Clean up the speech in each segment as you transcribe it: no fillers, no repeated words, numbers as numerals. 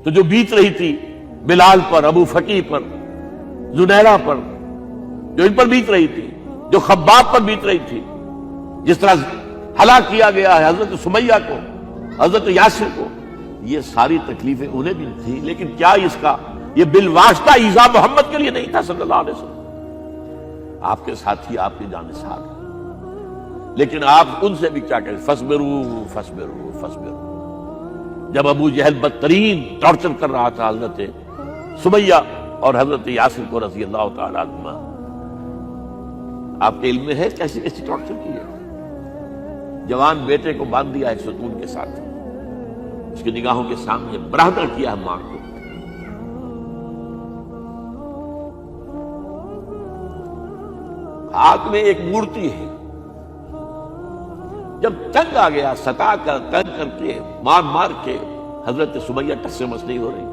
تو جو بیت رہی تھی بلال پر، ابو فقی پر، زنیرہ پر، جو ان پر بیت رہی تھی، جو خباب پر بیت رہی تھی، جس طرح ہلاک کیا گیا ہے حضرت سمیہ کو، حضرت یاسر کو، یہ ساری تکلیفیں انہیں بھی تھی، لیکن کیا اس کا یہ بالواسطہ ایذا محمد کے لیے نہیں تھا صلی اللہ علیہ وسلم؟ آپ کے ساتھی آپ کے جانثار ہیں، لیکن آپ ان سے بھی کیا کہیں، فصبروا فصبروا فصبروا۔ جب ابو جہل بدترین ٹارچر کر رہا تھا حضرت سمیہ اور حضرت یاسر کو رضی اللہ تعالیٰ عنہما، آپ کے علم میں ہے کیسی کیسی ٹارچر کی ہے؟ جوان بیٹے کو باندھ دیا ایک ستون کے ساتھ، اس کی نگاہوں کے سامنے برہنہ کیا ہے ماں کو، ہاتھ میں ایک مورتی ہے، جب تنگ آ گیا ستا کر تنگ کر کے مار مار کے حضرت سمیہ ٹس سے مس نہیں ہو رہی،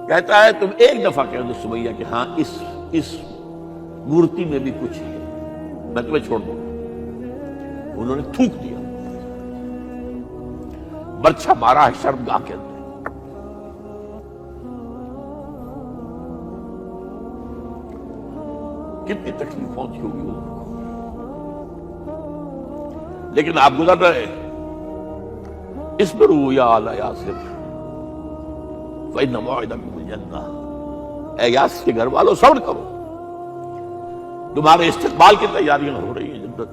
کہتا ہے تم ایک دفعہ کہہ دو سمیہ کہ ہاں اس مورتی میں بھی کچھ ہے، میں تمہیں چھوڑ دوں۔ انہوں نے تھوک دیا، برچھا مارا ہے شرمگاہ کے اندر۔ کتنی تکلیف پہنچی ہوگی ان کو، لیکن آپ گزر رہے اصبروا یا آل یاسر فإن موعدکم الجنہ، اے یاسر کے گھر والوں صبر کرو، تمہارے استقبال کی تیاریاں ہو رہی ہیں جنت۔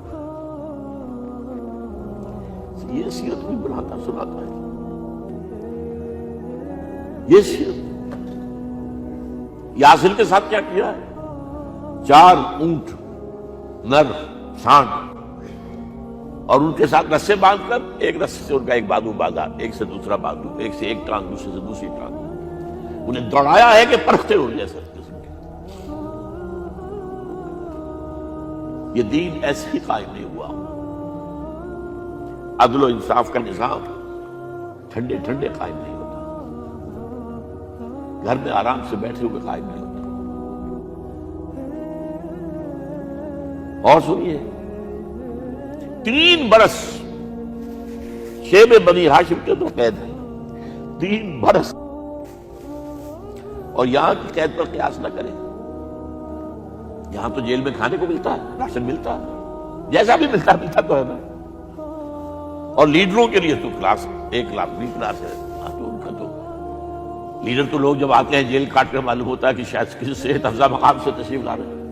یہ سیرت بھی بناتا سناتا ہے، یہ سیرت۔ یاسر کے ساتھ کیا کیا ہے؟ 4 اونٹ نر سانڈ، اور ان کے ساتھ رسے باندھ کر ایک رسے سے ان کا ایک بازو باندھا، ایک سے دوسرا بازو، ایک سے ایک ٹانگ، دوسرے سے دوسری ٹانگ، انہیں دوڑایا ہے کہ پرکھتے ہو جیسے قسم کے۔ یہ دین ایسے ہی قائم نہیں ہوا۔ عدل و انصاف کا نظام ٹھنڈے ٹھنڈے قائم نہیں ہوتا، گھر میں آرام سے بیٹھے ہوئے قائم نہیں ہوتا۔ اور سنیے، 3 برس شیب بنی ہاشم کے تو قید ہے، 3 برس، اور یہاں کی قید پر قیاس نہ کریں۔ یہاں تو جیل میں کھانے کو ملتا ہے، راشن ملتا ہے، جیسا بھی ملتا تو ہے نا، اور لیڈروں کے لیے تو کلاس 1 لاکھ بھی کلاس ہے، تو ان کا تو لیڈر تو لوگ جب آتے ہیں جیل کاٹ کر معلوم ہوتا ہے کہ شاید کسی صحت افزا مقام سے تشریف لا رہے ہیں۔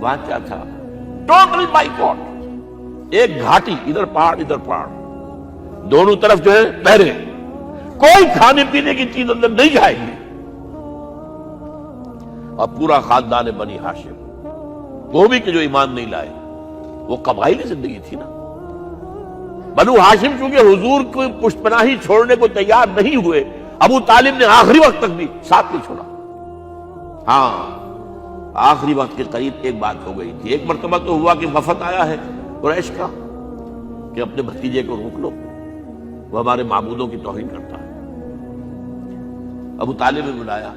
وہاں کیا تھا؟ ٹوٹل بائیکاٹ، ایک گھاٹی، ادھر پہاڑ ادھر پہاڑ، دونوں طرف جو ہے پہرے، کوئی کھانے پینے کی چیز اندر نہیں جائے گی، اور پورا خاندان بنی ہاشم، وہ بھی کہ جو ایمان نہیں لائے، وہ قبائلی زندگی تھی نا۔ بنو ہاشم چونکہ حضور کو پشت پناہی چھوڑنے کو تیار نہیں ہوئے، ابو طالب نے آخری وقت تک بھی ساتھ نہیں چھوڑا۔ ہاں، آخری وقت کے قریب ایک بات ہو گئی تھی، ایک مرتبہ تو ہوا کہ وفد آیا ہے قریش کا کہ اپنے بھتیجے کو روک لو، وہ ہمارے معبودوں کی توہین کرتا ہے۔ ابو طالب نے بلایا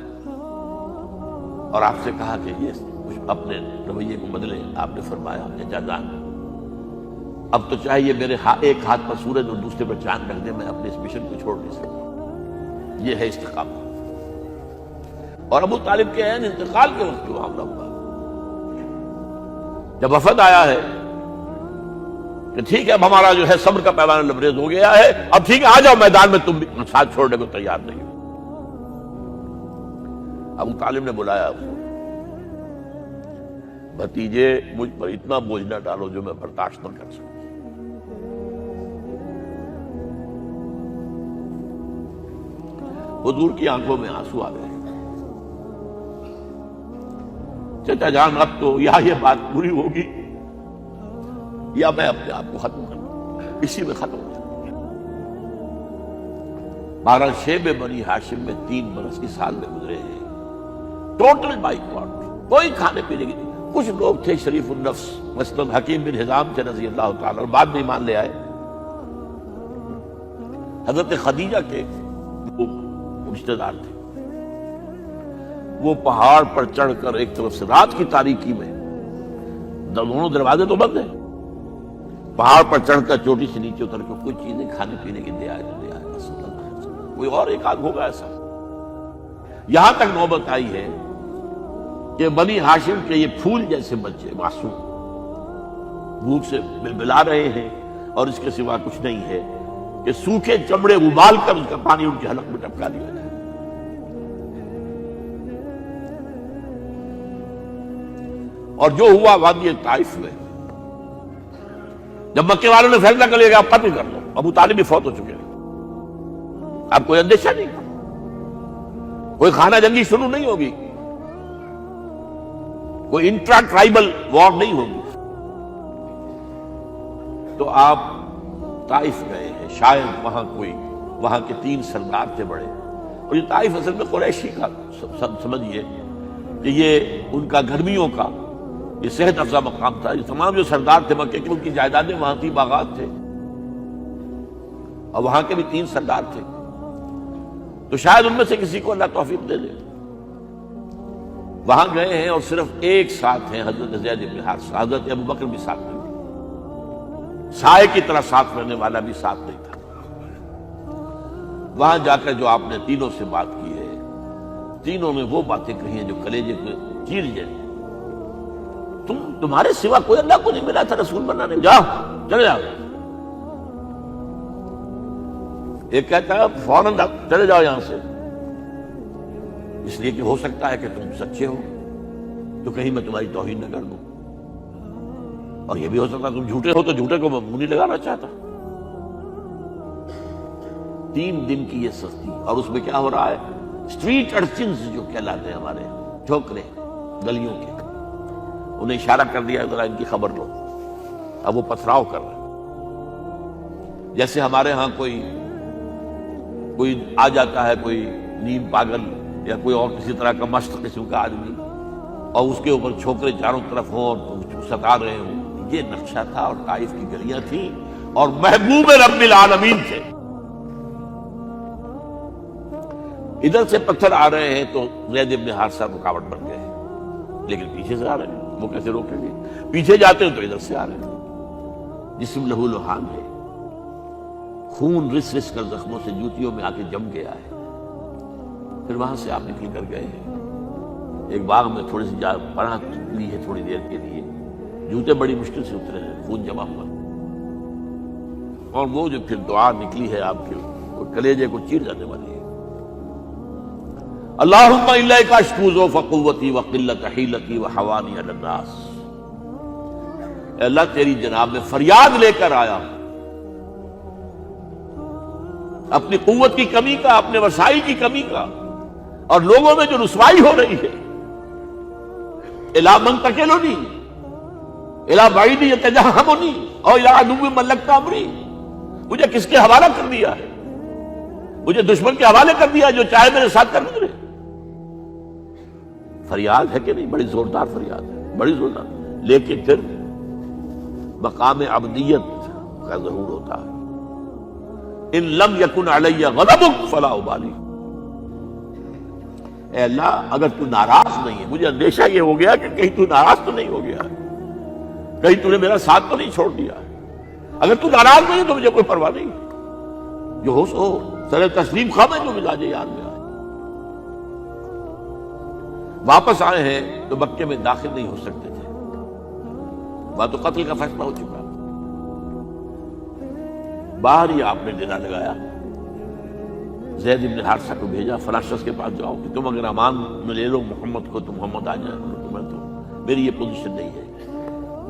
اور آپ سے کہا کہ یہ کچھ اپنے رویے کو بدلے۔ آپ نے فرمایا چچا جان، اب تو چاہیے میرے ایک ہاتھ پر سورج اور دوسرے پر چاند رکھ دے، میں اپنے اس مشن کو چھوڑ نہیں سکتا۔ یہ ہے استقامت۔ اور ابو طالب کے عین انتقال کے وقت جو معاملہ ہوا، جب وفد آیا ہے کہ ٹھیک ہے اب ہمارا جو ہے صبر کا پیمانہ لبریز ہو گیا ہے، اب ٹھیک ہے آ جاؤ میدان میں، تم بھی ساتھ چھوڑنے کو تیار نہیں ہو۔ ابو طالب نے بلایا بھتیجے، مجھ پر اتنا بوجھ نہ ڈالو جو میں برداشت نہ کر سکوں۔ حضور کی آنکھوں میں آنسو آ گئے۔ چچا جان، اب تو یا یہ بات پوری ہوگی یا میں اپنے آپ کو ختم کر دوں، اسی میں ختم ہو جائے۔ 12 شیب بنی ہاشم میں 3 برس کی سال میں گزرے ہیں، ٹوٹل بائیکاٹ، کوئی کھانے پینے کی نہیں۔ کچھ لوگ تھے شریف النفس، مثلاً حکیم بن حزام سے رضی اللہ تعالیٰ، اور بعد میں ایمان لے آئے۔ حضرت خدیجہ کے رشتہ دار تھے، وہ پہاڑ پر چڑھ کر ایک طرف سے رات کی تاریکی میں، دونوں دروازے تو بند ہیں، پہاڑ پر چڑھ کر چوٹی سے نیچے اتر کر کوئی چیزیں کھانے پینے کی دے آئے۔ کوئی اور ایک آدھ ہوگا ایسا. یہاں تک نوبت آئی ہے کہ بنی ہاشم کے یہ پھول جیسے بچے معصوم بھوک سے بلبلا رہے ہیں اور اس کے سوا کچھ نہیں ہے کہ سوکھے چمڑے ابال کر اس کا پانی ان کے حلق میں ٹپکا دیا جائے. اور جو ہوا وادی طائف میں، جب مکے والوں نے فیصلہ کر لیا کہ آپ قتل کر لو، ابو طالب بھی فوت ہو چکے ہیں، اب کوئی اندیشہ نہیں، کوئی خانہ جنگی شروع نہیں ہوگی، کوئی انٹرا ٹرائبل وار نہیں ہوگی، تو آپ طائف گئے ہیں. شاید وہاں کے 3 سردار تھے بڑے، اور یہ طائف اصل میں قریشی کا سمجھیے کہ یہ ان کا گرمیوں کا یہ صحت افزا مقام تھا. یہ تمام جو سردار تھے مکے کے، ان کی جائیدادیں وہاں تھی، باغات تھے، اور وہاں کے بھی 3 سردار تھے. تو شاید ان میں سے کسی کو اللہ توفیق دے دے. وہاں گئے ہیں اور صرف ایک ساتھ ہیں، حضرت زید بن حارثہ. حضرت ابو بکر بھی ساتھ نہیں تھے، سائے کی طرح ساتھ رہنے والا بھی ساتھ نہیں تھا. وہاں جا کر جو آپ نے تینوں سے بات کی ہے، تینوں نے وہ باتیں کہی ہیں جو کلیجے کو چیر جائیں. تمہارے سوا کوئی اللہ کو نہیں ملا تھا رسول بنانے، جاؤ چلے جاؤ. ایک کہتا ہے فوراً چلے جاؤ یہاں سے، اس لیے کہ ہو سکتا ہے کہ تم سچے ہو تو کہیں میں تمہاری توہین نہ کر دوں، اور یہ بھی ہو سکتا ہے تم جھوٹے ہو تو جھوٹے کو میں منہ نہیں لگانا چاہتا. 3 دن کی یہ سستی، اور اس میں کیا ہو رہا ہے، اسٹریٹ ارچنز جو کہلاتے ہیں ہمارے ٹھوکرے گلیوں کے، انہیں اشارہ کر دیا ذرا ان کی خبر لو. اب وہ پتھراؤ کر رہے ہیں. جیسے ہمارے ہاں کوئی آ جاتا ہے، کوئی نیم پاگل یا کوئی اور کسی طرح کا مست قسم کا آدمی، اور اس کے اوپر چھوکرے چاروں طرف ہوں اور ستا رہے ہوں. یہ نقشہ تھا، اور طائف کی گلیاں تھیں، اور محبوب رب العالمین تھے. ادھر سے پتھر آ رہے ہیں تو زید بن حارثہ رکاوٹ بن گئے ہیں، لیکن پیچھے سے آ رہے ہیں، وہ کیسے روکیں گے؟ پیچھے جاتے ہیں تو ادھر سے آ رہے ہیں. جسم لہو لہان ہے، خون رس رس کر زخموں سے جوتیوں میں آ کے جم گیا ہے. پھر وہاں سے آپ نکل کر گئے ہیں، ایک باغ میں تھوڑی سی پناہ لی ہے تھوڑی دیر کے لیے. جوتے بڑی مشکل سے اترے ہیں، خون جمع ہوا، اور وہ جو پھر دعا نکلی ہے آپ کے، وہ کلیجے کو چیر جانے والی ہے. اللہم الیک اشکو ضعف قوتی وقلت حیلتی وحوانی علی الناس. اے اللہ تیری جناب میں فریاد لے کر آیا ہوں، اپنی قوت کی کمی کا، اپنے وسائل کی کمی کا، اور لوگوں میں جو رسوائی ہو رہی ہے. الی من تکلنی الی بعید یتجہمنی او الی عدو ملکت امری. مجھے کس کے حوالہ کر دیا ہے؟ مجھے دشمن کے حوالے کر دیا جو چاہے میرے ساتھ کر گزرے. فریاد ہے کہ نہیں؟ بڑی زوردار فریاد ہے، بڑی زوردار. لیکن پھر مقام عبدیت کا ضرور ہوتا ہے. ان لم یکن علی غضبک فلا ابالی. اے اللہ اگر تو ناراض نہیں ہے، مجھے اندیشہ یہ ہو گیا کہ کہیں تو ناراض تو نہیں ہو گیا ہے، کہیں تو نے میرا ساتھ تو نہیں چھوڑ دیا ہے. اگر تو ناراض نہیں ہے تو مجھے کوئی پرواہ نہیں، جو ہو سو سر تسلیم خواہ میں جو مزاج یار میں آئے. واپس آئے ہیں تو مکے میں داخل نہیں ہو سکتے تھے، وہاں تو قتل کا فیصلہ ہو چکا. باہر ہی آپ نے ڈیرا لگایا، زید بن حارثہ کو بھیجا، فلاں شخص کے پاس جاؤ کہ تم اگر امان میں لے لو محمد کو تو محمد آ جائے. تو میری یہ پوزیشن نہیں ہے،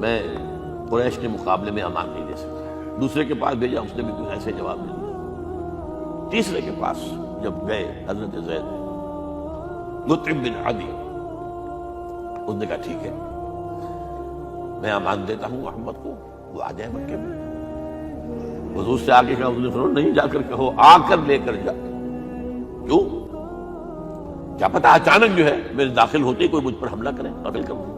میں قریش کے مقابلے میں امان نہیں دے سکتا. دوسرے کے پاس بھیجا، اس نے بھی کوئی ایسے جواب نہیں دیا. تیسرے کے پاس جب گئے حضرت زید مطعم بن عدی، اس نے کہا ٹھیک ہے میں امان دیتا ہوں محمد کو، وہ آ جائے مکے میں. حضور سے آگے کہا، حضور نے فرمایا نہیں جا کر کہو، آ کر لے کر جا. کیوں؟ کیا پتا اچانک جو ہے میرے داخل ہوتے ہی کوئی مجھ پر حملہ کرے، قتل کر دے.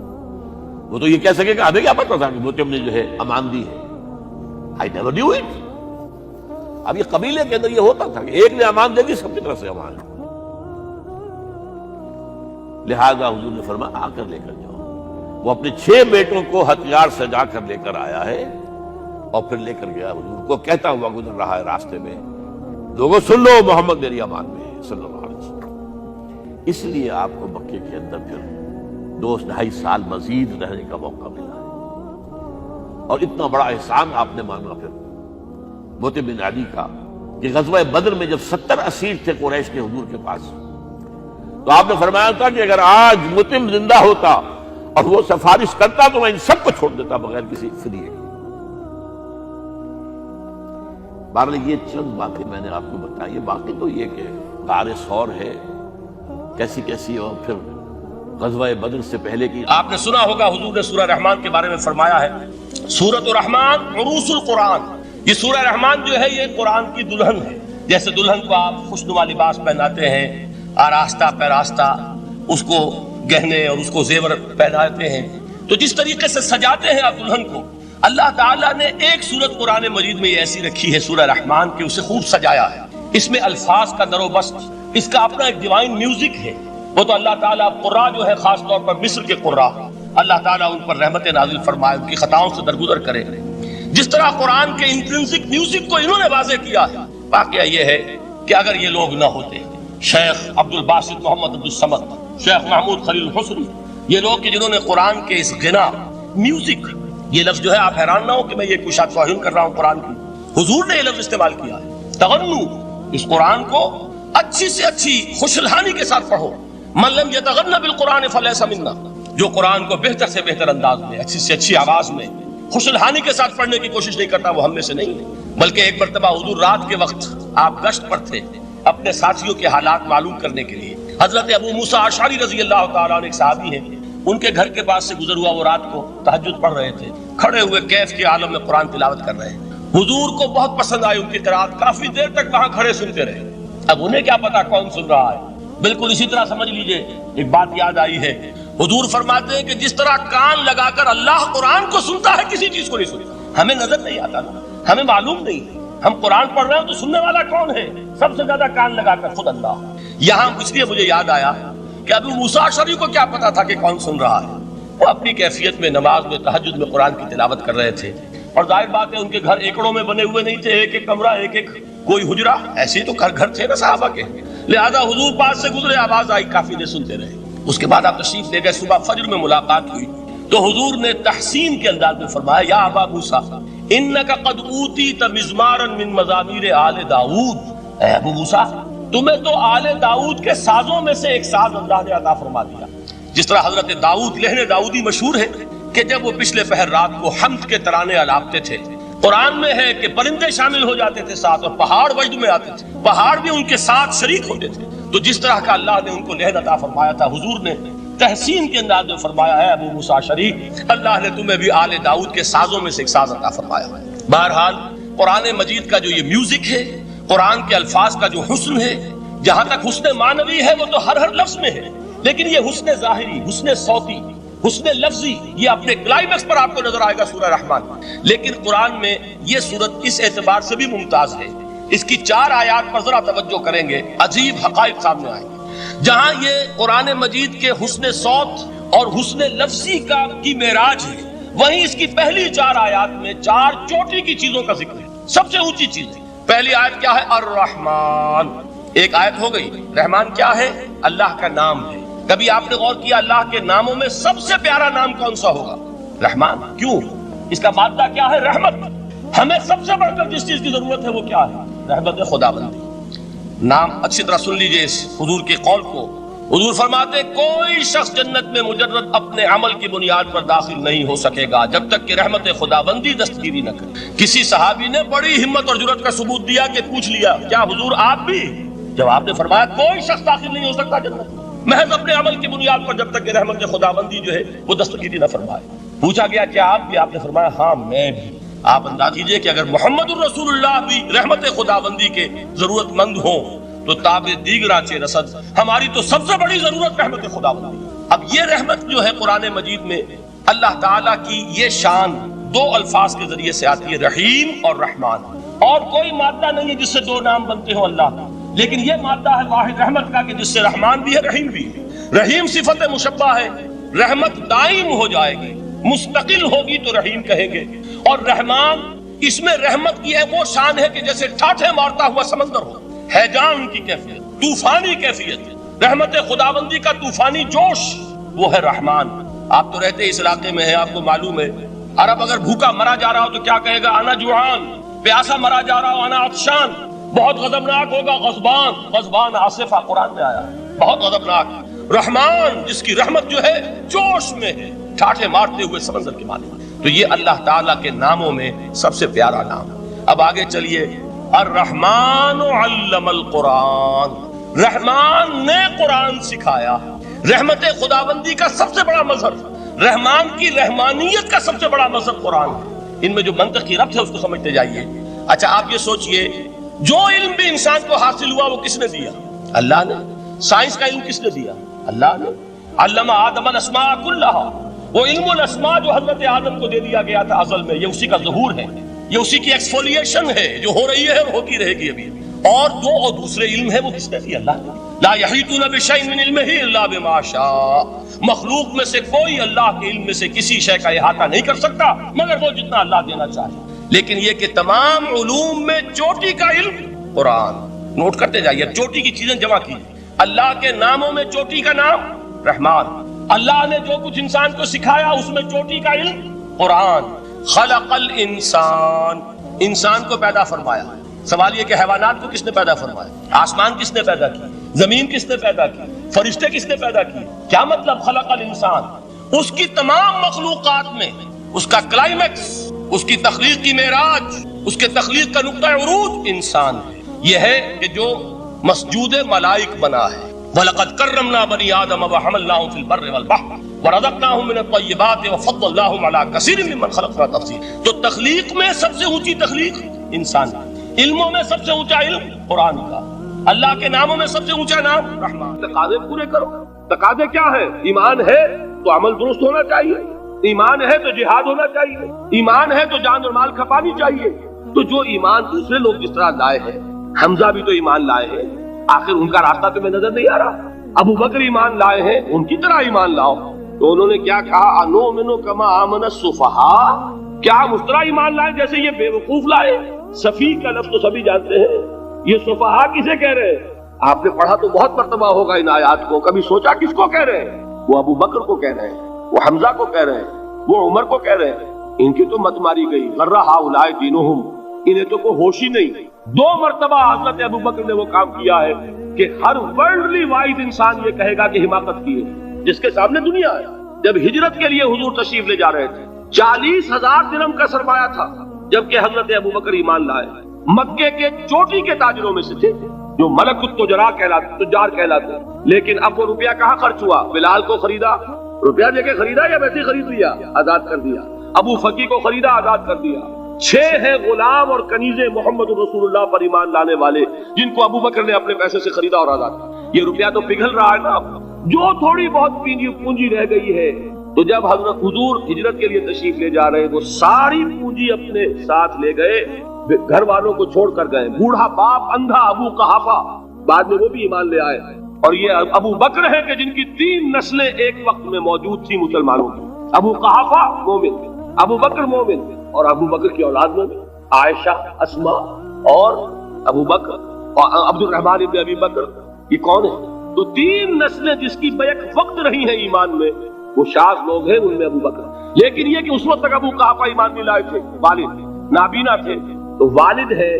وہ تو یہ کہہ سکے کہ ہمیں کیا پتا تھا کہ مطعم نے جو ہے امان دی ہے. I never knew it. اب یہ قبیلے کے اندر یہ ہوتا تھا کہ ایک نے امان دے دی، سب کی طرف سے امان ہے. لہذا حضور نے فرمایا آ کر لے کر جاؤ. وہ اپنے 6 بیٹوں کو ہتھیار سجا کر لے کر آیا ہے، اور پھر لے کر گیا. حضور کو کہتا ہوا گزر رہا ہے راستے میں لوگوں سن لو محمد میری امان میں ہے صلی اللہ علیہ وسلم۔ اس لیے آپ کو مکے کے اندر پھر 2-2.5 سال مزید رہنے کا موقع ملا ہے، اور اتنا بڑا احسان آپ نے مانگا پھر مطعم بن عدی کا کہ غزوہ بدر میں جب 70 اسیر تھے قریش کے حضور کے پاس، تو آپ نے فرمایا تھا کہ اگر آج مطعم زندہ ہوتا اور وہ سفارش کرتا تو میں ان سب کو چھوڑ دیتا بغیر کسی فدیے کے۔ بہرحال یہ چند باتیں میں نے آپ کو بتائی، باقی تو یہ کہ غار ثور ہے کیسی کیسی، اور پھر غزوہ بدر سے پہلے کی آپ نے سنا ہوگا حضور نے سورہ رحمان کے بارے میں فرمایا ہے، سورۃ الرحمان عروس القرآن۔ یہ سورہ رحمان جو ہے یہ قرآن کی دلہن ہے۔ جیسے دلہن کو آپ خوشنما لباس پہناتے ہیں، آراستہ پیراستہ اس کو گہنے اور اس کو زیور پہناتے ہیں، تو جس طریقے سے سجاتے ہیں آپ دلہن کو، اللہ تعالیٰ نے ایک سورت قرآن مجید میں یہ ایسی رکھی ہے سورہ رحمان کہ اسے خوب سجایا ہے۔ اس میں الفاظ کا در و بست، اس کا اپنا ایک ڈیوائن میوزک ہے۔ وہ تو اللہ تعالیٰ قراء جو ہے خاص طور پر مصر کے قراء، اللہ تعالیٰ ان پر رحمت نازل فرمائے، ان کی خطاؤں سے درگزر کرے۔ جس طرح قرآن کے انٹرنسک میوزک کو انہوں نے واضح کیا ہے، واقعہ یہ ہے کہ اگر یہ لوگ نہ ہوتے، شیخ عبد الباسط محمد عبد الصمد، شیخ محمود خلیل الحسنی، یہ لوگ کہ جنہوں نے قرآن کے اس غنا میوزک، یہ لفظ جو ہے آپ حیران نہ ہو کہ میں یہ کوئی شاید توہین کر رہا ہوں قرآن کی، حضور نے یہ لفظ استعمال کیا ہے، تغنو، اس قرآن کو اچھی سے اچھی خوشلہانی کے ساتھ پڑھو۔ من لم یتغن بالقرآن فلیس منا، جو قرآن کو بہتر سے بہتر انداز میں، اچھی سے اچھی آواز میں، خوشلہانی کے ساتھ پڑھنے کی کوشش نہیں کرتا، وہ ہم میں سے نہیں ہے۔ بلکہ ایک مرتبہ حضور رات کے وقت آپ گشت پر تھے اپنے ساتھیوں کے حالات معلوم کرنے کے لیے۔ حضرت ابو موسیٰ اشعری رضی اللہ تعالیٰ عنہ ایک صحابی ہیں، ان کے گھر کے پاس سے گزر ہوا، وہ رات کو تہجد پڑھ رہے تھے، کھڑے ہوئے کیف کے عالم میں قرآن تلاوت کر رہے ہیں۔ حضور کو بہت پسند آئی ان کی قرات، کافی دیر تک وہاں کھڑے سنتے رہے۔ اب انہیں کیا پتا کون سن رہا ہے، بالکل اسی طرح سمجھ لیجئے ایک بات یاد آئی ہے، حضور فرماتے ہیں کہ جس طرح کان لگا کر اللہ قرآن کو سنتا ہے کسی چیز کو نہیں سنتا۔ ہمیں نظر نہیں آتا نا، ہمیں معلوم نہیں ہے، ہم قرآن پڑھ رہے ہیں تو سننے والا کون ہے؟ سب سے زیادہ کان لگا کر خود اللہ۔ یہاں اس لیے مجھے یاد آیا کہ ابو موسیٰ اشعری کو کیا پتا تھا کہ کون سن رہا ہے، وہ اپنی کیفیت میں نماز میں تہجد میں قرآن کی تلاوت کر رہے تھے، اور ظاہر بات ہے ان کے گھر ایکڑوں میں بنے ہوئے نہیں تھے، ایک ایک کمرہ، ایک ایک کوئی حجرہ، ایسے تو گھر تھے نا صحابہ کے، لہذا حضور پاس سے گزرے، آواز آئی، کافی دیر سنتے رہے۔ اس کے بعد آپ تشریف لے گئے، صبح فجر میں ملاقات ہوئی تو حضور نے تحسین کے انداز میں فرمایا، یا ابا موسیٰ انک قد اوتیت مزمارا من مزامیر آل داؤد، اے ابو موسیٰ تمہیں تو آل داؤد کے سازوں میں سے ایک ساز اللہ نے عطا فرما دیا۔ جس طرح حضرت داؤد لہن داؤدی مشہور ہے کہ جب وہ پچھلے پہر رات کو حمد کے ترانے الاپتے تھے، قرآن میں ہے کہ پرندے شامل ہو جاتے تھے ساتھ، اور پہاڑ وجد میں آتے تھے، پہاڑ بھی ان کے ساتھ شریک ہوتے تھے۔ تو جس طرح کا اللہ نے ان کو لہن عطا فرمایا تھا، حضور نے تحسین کے انداز میں فرمایا ہے ابو موسیٰ اشعری، اللہ نے تمہیں بھی آل داؤد کے سازوں میں سے ایک ساز عطا فرمایا ہے۔ بہرحال قرآن مجید کا جو یہ میوزک ہے، قرآن کے الفاظ کا جو حسن ہے، جہاں تک حسن معنوی ہے وہ تو ہر لفظ میں ہے، لیکن یہ حسن ظاہری، حسن صوتی، حسن لفظی، یہ اپنے کلائمیکس پر آپ کو نظر آئے گا سورہ رحمان۔ لیکن قرآن میں یہ سورت اس اعتبار سے بھی ممتاز ہے، اس کی 4 آیات پر ذرا توجہ کریں گے، عجیب حقائق سامنے آئیں گے۔ جہاں یہ قرآن مجید کے حسن صوت اور حسن لفظی کی معراج ہے، وہیں اس کی پہلی 4 آیات میں 4 چوٹی کی چیزوں کا ذکر ہے، سب سے اونچی چیز ہے۔ پہلی آیت کیا ہے؟ الرحمن، ایک آیت ہو گئی۔ رحمان کیا ہے؟ اللہ کا نام ہے۔ کبھی آپ نے غور کیا اللہ کے ناموں میں سب سے پیارا نام کون سا ہوگا؟ رحمان۔ کیوں؟ اس کا مادہ کیا ہے؟ رحمت۔ ہمیں سب سے بڑھ کر جس چیز کی ضرورت ہے وہ کیا ہے؟ رحمت خداوندی۔ نام اچھی طرح سن لیجئے اس حضور کے قول کو۔ حضور فرماتے کوئی شخص جنت میں مجرد اپنے عمل کی بنیاد پر داخل نہیں ہو سکے گا جب تک کہ رحمت خداوندی دستگیری نہ کرے۔ کسی صحابی نے بڑی ہمت اور جرأت کا ثبوت دیا کہ پوچھ لیا، کیا حضور آپ بھی؟ جب آپ نے فرمایا کوئی شخص داخل نہیں ہو سکتا جنت محض اپنے عمل کی بنیاد پر جب تک کہ رحمت خداوندی جو ہے وہ دستگیری نہ فرمائے۔ پوچھا گیا کیا آپ بھی؟ آپ نے فرمایا ہاں میں بھی۔ آپ انداز کیجئے کہ اگر محمد الرسول اللہ بھی رحمت خداوندی کے ضرورت مند ہوں تو تاب دیگراں چے رسد، ہماری تو سب سے بڑی ضرورت رحمت خداوندی۔ اب یہ رحمت جو ہے قرآن مجید میں اللہ تعالیٰ کی یہ شان 2 الفاظ کے ذریعے سے آتی ہے، رحیم اور رحمان، اور کوئی مادہ نہیں ہے جس سے 2 نام بنتے ہوں اللہ کا، لیکن یہ مادہ ہے واحد رحمت کا کہ جس سے رحمان بھی ہے رحیم بھی ہے۔ رحیم صفت مشبہ ہے، رحمت دائم ہو جائے گی، مستقل ہوگی تو رحیم کہیں گے، اور رحمان اس میں رحمت کی ہے وہ شان ہے کہ جیسے ٹھاٹھے مارتا ہوا سمندر ہو، ہیجان کی کیفیت، طوفانی کیفیت، رحمت خداوندی کا طوفانی جوش، وہ ہے رحمان۔ آپ تو رہتے اس علاقے میں ہیں، آپ کو معلوم ہے عرب اگر بھوکا مرا جا رہا ہو تو کیا کہے گا؟ انا جوعان۔ پیاسا مرا جا رہا ہو انا عطشان۔ بہت غضبناک ہوگا غضبان، غضبان آصفہ قرآن میں آیا، بہت غضبناک۔ رحمان جس کی رحمت جو ہے جوش میں ہے، ٹھاٹھے مارتے ہوئے سمندر کے مالک۔ تو یہ اللہ تعالیٰ کے ناموں میں سب سے پیارا نام۔ اب آگے چلیے، الرحمن علم القرآن، رحمان نے قرآن سکھایا۔ رحمت خداوندی کا سب سے بڑا مظہر، رحمان کی رحمانیت کا سب سے بڑا مظہر قرآن ہے۔ ان میں جو منطقی ربط ہے اس کو سمجھتے جائیے۔ اچھا آپ یہ سوچئے، جو علم بھی انسان کو حاصل ہوا وہ کس نے دیا؟ اللہ نے۔ سائنس کا علم کس نے دیا؟ اللہ نے۔ علم آدم الاسماء کلہا، وہ علم الاسماء جو حضرت آدم کو دے دیا گیا تھا ازل میں، یہ اسی کا ظہور ہے، یہ اسی کی ایکسفولیشن ہے جو ہو رہی ہے اور ہوتی رہے گی ابھی۔ اور دوسرے علم ہے وہ کس نے دیا؟ اللہ نے۔ لا یحیطون بشیء من علمہ الا بما شاء، مخلوق میں سے کوئی اللہ کے علم میں سے کسی شے کا احاطہ نہیں کر سکتا مگر وہ جتنا اللہ دینا چاہے۔ لیکن یہ کہ تمام علوم میں چوٹی کا علم قرآن۔ نوٹ کرتے جائیے، چوٹی کی چیزیں جمع کی۔ اللہ کے ناموں میں چوٹی کا نام رحمان، اللہ نے جو کچھ انسان کو سکھایا اس میں چوٹی کا علم قرآن۔ خلق الانسان، انسان کو پیدا فرمایا۔ سوال یہ کہ حیوانات کو کس نے پیدا فرمایا؟ آسمان کس نے پیدا کی؟ زمین کس نے پیدا کی؟ فرشتے کس نے پیدا کی؟ کیا مطلب خلق الانسان؟ اس کی تمام مخلوقات میں اس کا کلائمیکس، اس کی تخلیق کی معراج، اس کے تخلیق کا نقطہ عروج انسان ہے۔ یہ ہے کہ جو مسجود ملائک بنا ہے۔ وَلَقَدْ كَرَّمْنَا بَنِي آدَمَ وَحَمَلْنَاهُمْ فِي الْبَرِّ وَالْبَحْرِ وَرَزَقْنَاهُمْ مِنَ الطَّيِّبَاتِ وَفَضَّلْنَاهُمْ عَلَى كَثِيرٍ مِّمَّنْ خَلَقْنَا تَفْضِيلًا۔ تو تخلیق میں سب سے اونچی تخلیق انسان کی، علموں میں سب سے اونچا علم قرآن کا، اللہ کے ناموں میں سب سے اونچا نام رحمان۔ تقاضے پورے کرو۔ تقاضے کیا ہے؟ ایمان ہے تو عمل درست ہونا چاہیے، ایمان ہے تو جہاد ہونا چاہیے، ایمان ہے تو جان اور مال کھپانی چاہیے۔ تو جو ایمان دوسرے لوگ جس طرح لائے ہیں، حمزہ بھی تو ایمان لائے ہیں، آخر ان کا راستہ تمہیں نظر نہیں آ رہا؟ ابو بکر ایمان لائے ہیں، ان کی طرح ایمان لاؤ۔ تو انہوں نے کیا کہا؟ انؤمن کما آمن السفہاء، کیا ہم اس طرح ایمان لائے جیسے یہ بے وقوف لائے؟ سفیہ کا لفظ تو سبھی جانتے ہیں، یہ سفہاء کسے کہہ رہے ہیں؟ آپ نے پڑھا تو بہت مرتبہ ہوگا ان آیات کو، کبھی سوچا کس کو کہہ رہے ہیں؟ وہ ابو بکر کو کہہ رہے ہیں، وہ حمزہ کو کہہ رہے ہیں، وہ عمر کو کہہ رہے ہیں۔ ان کی تو مت ماری گئی، غر ہؤلاء دینہم، انہیں تو کوئی ہوش ہی نہیں۔ 2 مرتبہ حضرت ابو بکر نے وہ کام کیا ہے کہ ہر ورلڈلی وائز انسان یہ کہے گا کہ حماقت کی ہے جس کے سامنے دنیا ہے۔ جب ہجرت کے لیے حضور تشریف لے جا رہے تھے، 40,000 درہم کا سرمایہ تھا، جبکہ حضرت ابو بکر ایمان لائے، مکے کے چوٹی کے تاجروں میں سے تھے جو ملک التجار کہلاتے، لیکن اب وہ روپیہ کہاں خرچ ہوا؟ بلال کو خریدا، روپیہ دے کے خریدا یا ویسے خرید لیا؟ آزاد کر دیا۔ ابو فقی کو خریدا، آزاد کر دیا۔ 6 ہیں غلام اور کنیزیں محمد رسول اللہ پر ایمان لانے والے جن کو ابو بکر نے اپنے پیسے سے خریدا اور آزاد کیا۔ یہ روپیہ تو پگھل رہا ہے نا، جو تھوڑی بہت پونجی رہ گئی ہے۔ تو جب حضرت حضور ہجرت کے لیے تشریف لے جا رہے، وہ ساری پونجی اپنے ساتھ لے گئے، گھر والوں کو چھوڑ کر گئے، بوڑھا باپ، اندھا ابو قحافہ، بعد میں وہ بھی ایمان لے آئے۔ اور یہ ابو بکر ہیں کہ جن کی 3 نسلیں ایک وقت میں موجود تھی مسلمانوں کی۔ ابو قحافہ مومن، ابو بکر مومن، اور ابو بکر کی اولاد میں عائشہ، اسما اور ابو بکر اور عبد الرحمن ابن ابی بکر، یہ کون ہے؟ تو 3 نسلیں جس کی بیک وقت رہی ہیں ایمان میں، وہ شاذ لوگ ہیں، ان میں ابو بکر۔ لیکن یہ کہ اس وقت تک ابو قحافہ ایمان نہیں لائے تھے، والد نابینا تھے، تو والد ہے،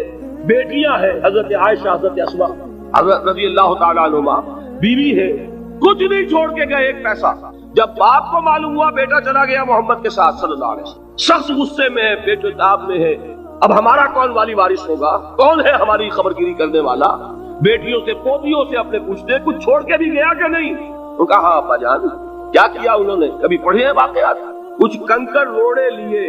بیٹیاں ہیں، حضرت عائشہ، حضرت اسما، حضرت رضی اللہ تعالیٰ عنہما، بیوی ہے، کچھ نہیں چھوڑ کے گئے، ایک پیسہ۔ جب باپ کو معلوم ہوا بیٹا چلا گیا محمد کے ساتھ صلی اللہ علیہ وسلم، شخص غصے میں ہے، پیچو تاب میں ہے، اب ہمارا کون والی وارث ہوگا؟ کون ہے ہماری خبرگیری کرنے والا؟ بیٹیوں سے پوتیوں سے اپنے پوچھتے کچھ چھوڑ کے بھی گیا کہ نہیں؟ ان کا ہاں ابا جان۔ کیا کیا انہوں نے؟ کبھی پڑھے ہیں واقعات؟ کچھ کنکر روڑے لیے،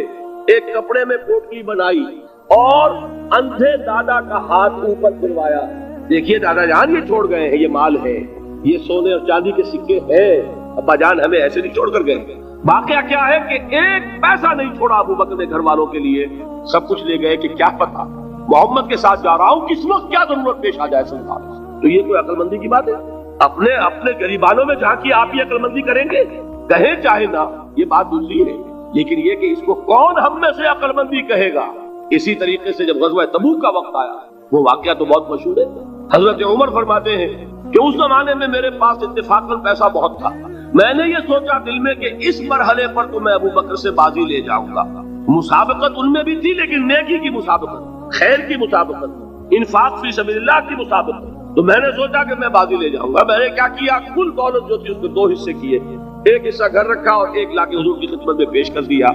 ایک کپڑے میں پوٹلی بنائی اور اندھے دادا کا ہاتھ اوپر کروایا، دیکھیے دادا جان یہ چھوڑ گئے ہیں، یہ مال ہے، یہ سونے اور چاندی کے سکے ہیں، ابا جان ہمیں ایسے نہیں چھوڑ کر گئے۔ واقعہ کیا ہے کہ ایک پیسہ نہیں چھوڑا ابو بکر نے گھر والوں کے لیے، سب کچھ لے گئے کہ کیا پتا محمد کے ساتھ جا رہا ہوں، کس وقت کیا ضرورت پیش آ جائے سرکار۔ تو یہ کوئی عقل مندی کی بات ہے؟ اپنے غریبانوں میں جھانکی آپ یہ عقل مندی کریں گے؟ کہیں چاہے نہ، یہ بات دوسری ہے، لیکن یہ کہ اس کو کون ہم میں سے عقل مندی کہے گا، اسی طریقے سے جب غزوہ تبوک کا وقت آیا، وہ واقعہ تو بہت مشہور ہے، حضرت عمر فرماتے ہیں کہ اس زمانے میں میرے پاس اتفاقاً پیسہ بہت تھا، میں نے یہ سوچا دل میں کہ اس مرحلے پر تو میں ابو بکر سے بازی لے جاؤں گا۔ مسابقت ان میں بھی تھی، لیکن نیکی کی مسابقت، خیر کی مسابقت، انفاق فی سبیل اللہ کی مسابقت، تو میں نے سوچا کہ میں بازی لے جاؤں گا۔ میں نے کیا کیا، کل دولت جو تھی اس کے 2 حصے کیے، ایک حصہ گھر رکھا اور ایک لا کے حضور کی خدمت میں پیش کر دیا۔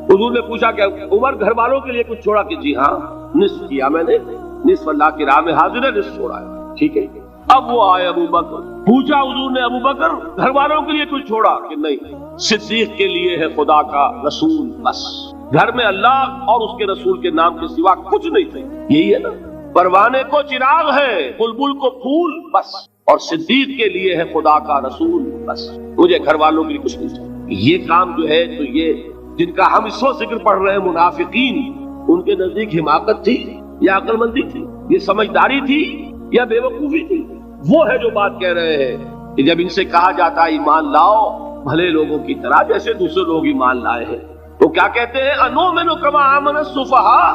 حضور نے پوچھا کہ عمر گھر والوں کے لیے کچھ چھوڑا؟ کہ جی ہاں، نصف کیا میں نے، نصف اللہ کی راہ میں حاضر ہے، نصف چھوڑا ہے، ٹھیک ہے۔ اب وہ آئے ابو بکر، پوچھا حضور نے ابو بکر گھر والوں کے لیے کچھ چھوڑا؟ کہ نہیں، صدیق کے لیے ہے خدا کا رسول، بس گھر میں اللہ اور اس کے رسول کے نام کے سوا کچھ نہیں تھے۔ یہی ہے نا، پروانے کو چراغ ہے، بلبل کو پھول، بس، اور صدیق کے لیے ہے خدا کا رسول، بس، مجھے گھر والوں کے لیے کچھ نہیں چاہیے۔ یہ کام جو ہے، تو یہ جن کا ہم اس وقت ذکر پڑھ رہے ہیں منافقین، ان کے نزدیک حماقت تھی یا عقل مندی تھی؟ یہ سمجھداری تھی یا بے وقوفی تھی؟ وہ ہے جو بات کہہ رہے ہیں کہ جب ان سے کہا جاتا ہے ایمان لاؤ بھلے لوگوں کی طرح جیسے دوسرے لوگ ایمان لائے ہیں، تو کیا کہتے ہیں؟ انؤمن کما آمن السفہاء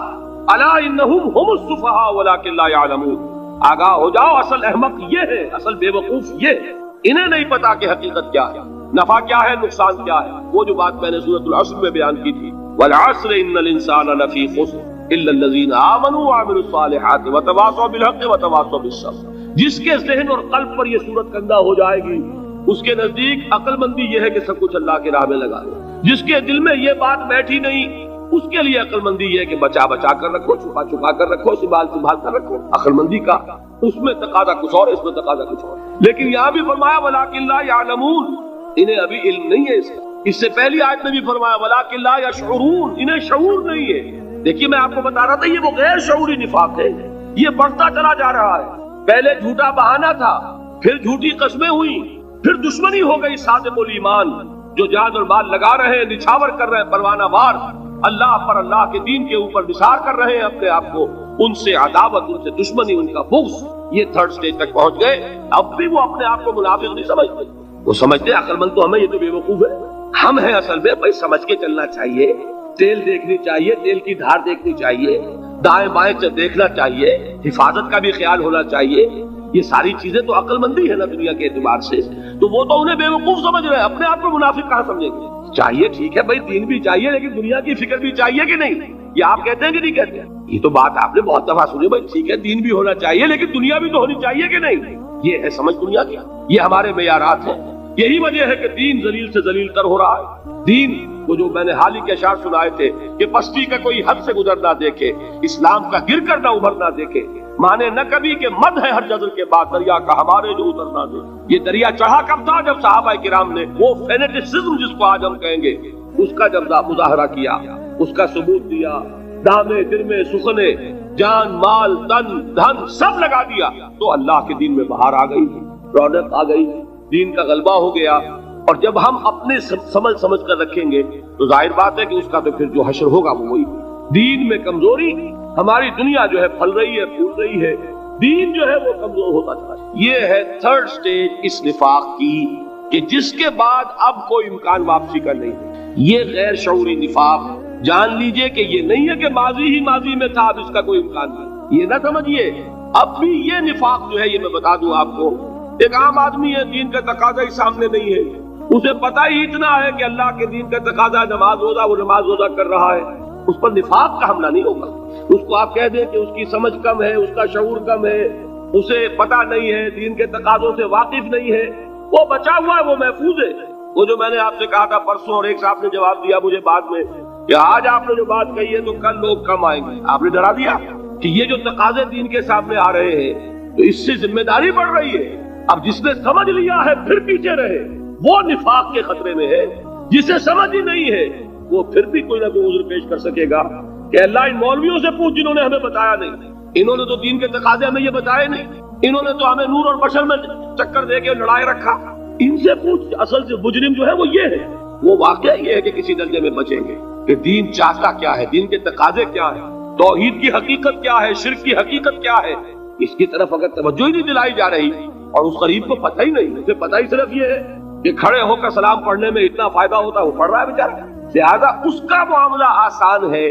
الا انہم هم السفہاء ولکن لا یعلمون۔ آگاہ ہو جاؤ، اصل احمق یہ ہے، اصل بے وقوف یہ ہے، انہیں نہیں پتا کہ حقیقت کیا ہے، نفع کیا ہے، نقصان کیا ہے۔ وہ جو بات میں نے سورۃ العصر میں بیان کی تھی، والعصر ان الانسان لفی خسر الا الذین آمنوا وعملوا الصالحات وتواصوا بالحق وتواصوا بالصبر۔ جس کے ذہن اور قلب پر یہ صورت کندہ ہو جائے گی، اس کے نزدیک عقل مندی یہ ہے کہ سب کچھ اللہ کی راہ میں لگا دے۔ جس کے دل میں یہ بات بیٹھی نہیں، اس کے لیے عقل مندی یہ ہے کہ بچا بچا کر رکھو، چھپا چھپا کر رکھو، سنبھال سنبھال کر رکھو۔ عقل مندی کا اس میں تقاضا کچھ اور، اس میں تقاضا کچھ اور۔ لیکن یہاں بھی فرمایا وَلَٰكِن لَا يَعْلَمُونَ، انہیں ابھی علم نہیں ہے اس کا۔ اس سے پہلی آیت میں بھی فرمایا وَلَٰكِن لَا يَشْعُرُونَ، انہیں شعور نہیں ہے۔ دیکھیے میں آپ کو بتا رہا تھا، یہ وہ غیر شعوری نفاق ہے، یہ بڑھتا چلا جا رہا ہے۔ پہلے جھوٹا بہانہ تھا، پھر جھوٹی قسمیں ہوئی، پھر دشمنی ہو گئی صادق الایمان، جو جان اور مال لگا رہے ہیں، نچھاور کر رہے ہیں، پروانہ وار اللہ پر، اللہ کے دین کے اوپر نثار کر رہے ہیں اپنے آپ کو، ان سے عداوت، ان سے دشمنی، ان کا بغض، یہ 3rd سٹیج تک پہنچ گئے۔ اب بھی وہ اپنے آپ کو منافق نہیں سمجھتے، وہ سمجھتے عقل مند تو ہمیں، یہ تو بے وقوف ہے ہم ہیں۔ اصل میں بھائی سمجھ کے چلنا چاہیے، تیل دیکھنی چاہیے، تیل کی دھار دیکھنی چاہیے، دائیں بائیں سے دیکھنا چاہیے، حفاظت کا بھی خیال ہونا چاہیے۔ یہ ساری چیزیں تو عقل مندی ہے نا دنیا کے اعتبار سے، تو وہ تو انہیں بے وقوف سمجھ رہے ہیں، اپنے آپ کو منافق کہاں سمجھیں گے؟ چاہیے ٹھیک ہے بھائی، دین بھی چاہیے، لیکن دنیا کی فکر بھی چاہیے کہ نہیں؟ یہ آپ کہتے ہیں کہ نہیں کہتے ہیں؟ یہ تو بات آپ نے بہت دفعہ سنی بھائی، ٹھیک ہے دین بھی ہونا چاہیے لیکن دنیا بھی تو ہونی چاہیے کہ نہیں؟ یہ ہے سمجھ دنیا کی، یہ ہمارے معیارات ہیں۔ یہی وجہ ہے کہ دین ذلیل سے ذلیل تر ہو رہا ہے۔ دین وہ جو میں نے حال ہی کے اشعار سنائے تھے کہ پستی کا کوئی حد سے گزر نہ دیکھے، اسلام کا گر کر نہ ابھر نہ دیکھے، مانے نہ کبھی کہ مد ہے ہر جزر کے بعد دریا کا ہمارے جو اترنا دے۔ یہ دریا چڑھا کب تھا؟ جب صحابہ کرام نے وہ فینیٹسزم جس کو آج ہم کہیں گے، اس کا جب مظاہرہ کیا، اس کا ثبوت دیا، دامے درمے سخنے، جان مال تن دھن سب لگا دیا، تو اللہ کے دین میں بہار آ گئی، رونق آ گئی، دین کا غلبہ ہو گیا۔ اور جب ہم اپنے سمجھ کر رکھیں گے تو ظاہر بات ہے کہ اس کا تو پھر جو حشر ہوگا وہ وہی۔ دین میں کمزوری، ہماری دنیا جو ہے پھل رہی ہے، پھول رہی ہے، دین جو ہے وہ کمزور ہوتا چلا ہے۔ یہ ہے 3rd سٹیج اس نفاق کی، کہ جس کے بعد اب کوئی امکان واپسی کا نہیں ہے۔ یہ غیر شعوری نفاق، جان لیجئے کہ یہ نہیں ہے کہ ماضی ہی ماضی میں تھا، اب اس کا کوئی امکان نہیں، یہ نہ سمجھیے۔ اب بھی یہ نفاق جو ہے، یہ میں بتا دوں آپ کو، ایک عام آدمی ہے، دین کا تقاضا ہی سامنے نہیں ہے، اسے پتہ ہی اتنا ہے کہ اللہ کے دین کا تقاضا نماز روزہ، وہ نماز روزہ کر رہا ہے، اس پر نفاق کا حملہ نہیں ہوگا۔ اس کو آپ کہہ دیں کہ اس کی سمجھ کم ہے، اس کا شعور کم ہے، اسے پتہ نہیں ہے، دین کے تقاضوں سے واقف نہیں ہے، وہ بچا ہوا ہے، وہ محفوظ ہے۔ وہ جو میں نے آپ سے کہا تھا پرسوں، اور ایک صاحب نے جواب دیا مجھے بعد میں کہ آج آپ نے جو بات کہی ہے تو کل لوگ کم آئیں گے، آپ نے ڈرا دیا کہ یہ جو تقاضے دین کے سامنے آ رہے ہیں تو اس سے ذمہ داری بڑھ رہی ہے۔ اب جس نے سمجھ لیا ہے پھر پیچھے رہے، وہ نفاق کے خطرے میں ہے۔ جسے سمجھ ہی نہیں ہے وہ پھر بھی کوئی نہ کوئی عذر پیش کر سکے گا کہ اللہ ان مولویوں سے پوچھ جنہوں نے ہمیں بتایا نہیں، انہوں نے تو دین کے تقاضے ہمیں یہ بتائے نہیں، انہوں نے تو ہمیں نور اور بشر میں چکر دے کے لڑائے رکھا، ان سے پوچھ۔ اصل سے مجرم جو ہے وہ یہ ہے، وہ واقعہ یہ ہے کہ کسی درجے میں بچیں گے کہ دین چاہتا کیا ہے، دین کے تقاضے کیا ہے، توحید کی حقیقت کیا ہے، شرک کی حقیقت کیا ہے، اس کی طرف اگر توجہ ہی نہیں دلائی جا رہی اور اس غریب کو پتہ ہی نہیں، اسے پتہ ہی صرف یہ ہے کہ کھڑے ہو کر سلام پڑھنے میں اتنا فائدہ ہوتا ہے، وہ پڑھ رہا ہے بیچارہ، لہذا اس کا معاملہ آسان ہے